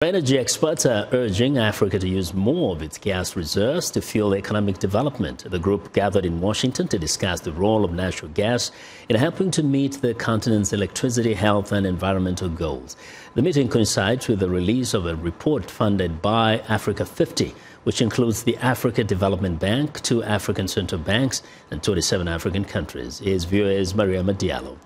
Energy experts are urging Africa to use more of its gas reserves to fuel economic development. The group gathered in Washington to discuss the role of natural gas in helping to meet the continent's electricity, health and environmental goals. The meeting coincides with the release of a report funded by Africa 50, which includes the Africa Development Bank, 2 African central banks and 27 African countries. His viewer is Mariama Diallo.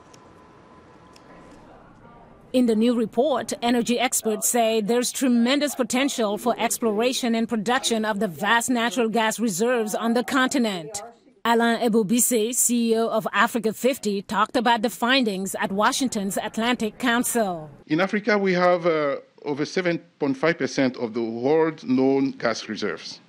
In the new report, energy experts say there's tremendous potential for exploration and production of the vast natural gas reserves on the continent. Alain Ebobisse, CEO of Africa 50, talked about the findings at Washington's Atlantic Council. In Africa, we have over 7.5% of the world's known gas reserves.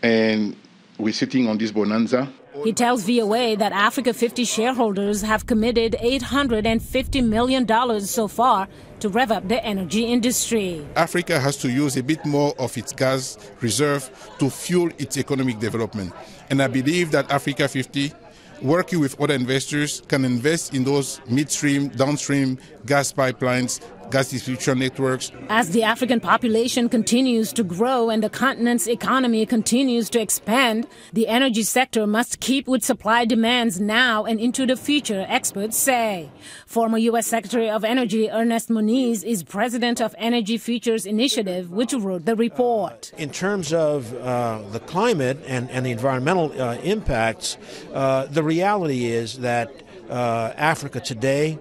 And we're sitting on this bonanza. He tells VOA that Africa 50 shareholders have committed $850 million so far to rev up the energy industry. Africa has to use a bit more of its gas reserve to fuel its economic development. And I believe that Africa 50, working with other investors, can invest in those midstream, downstream gas pipelines, gas distribution networks. As the African population continues to grow and the continent's economy continues to expand, the energy sector must keep with supply demands now and into the future, experts say. Former U.S. Secretary of Energy Ernest Moniz is president of Energy Futures Initiative, which wrote the report. In terms of the climate and the environmental impacts, the reality is that Africa today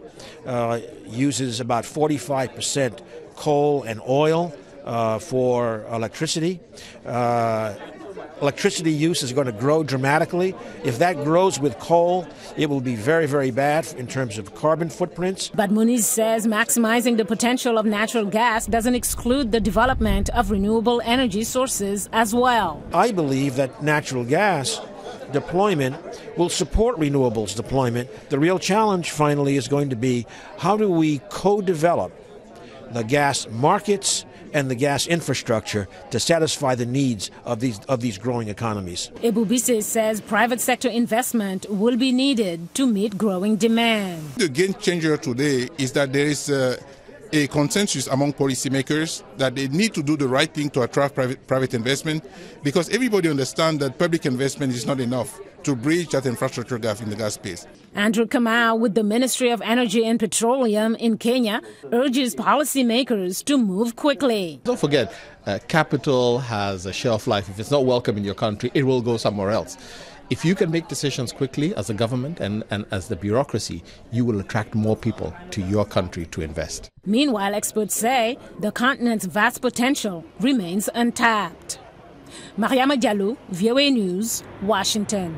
uses about 45% coal and oil for electricity. Electricity use is going to grow dramatically. If that grows with coal, it will be very, very bad in terms of carbon footprints. But Muniz says maximizing the potential of natural gas doesn't exclude the development of renewable energy sources as well. I believe that natural gas deployment will support renewables deployment. The real challenge finally is going to be how do we co-develop the gas markets and the gas infrastructure to satisfy the needs of these growing economies. Ebobisse says private sector investment will be needed to meet growing demand. The game changer today is that there is a consensus among policymakers that they need to do the right thing to attract private investment, because everybody understands that public investment is not enough to bridge that infrastructure gap in the gas space. Andrew Kamau with the Ministry of Energy and Petroleum in Kenya urges policymakers to move quickly. Don't forget, capital has a shelf life. If it's not welcome in your country, it will go somewhere else. If you can make decisions quickly as a government and as the bureaucracy, you will attract more people to your country to invest. Meanwhile, experts say the continent's vast potential remains untapped. Mariama Diallo, VOA News, Washington.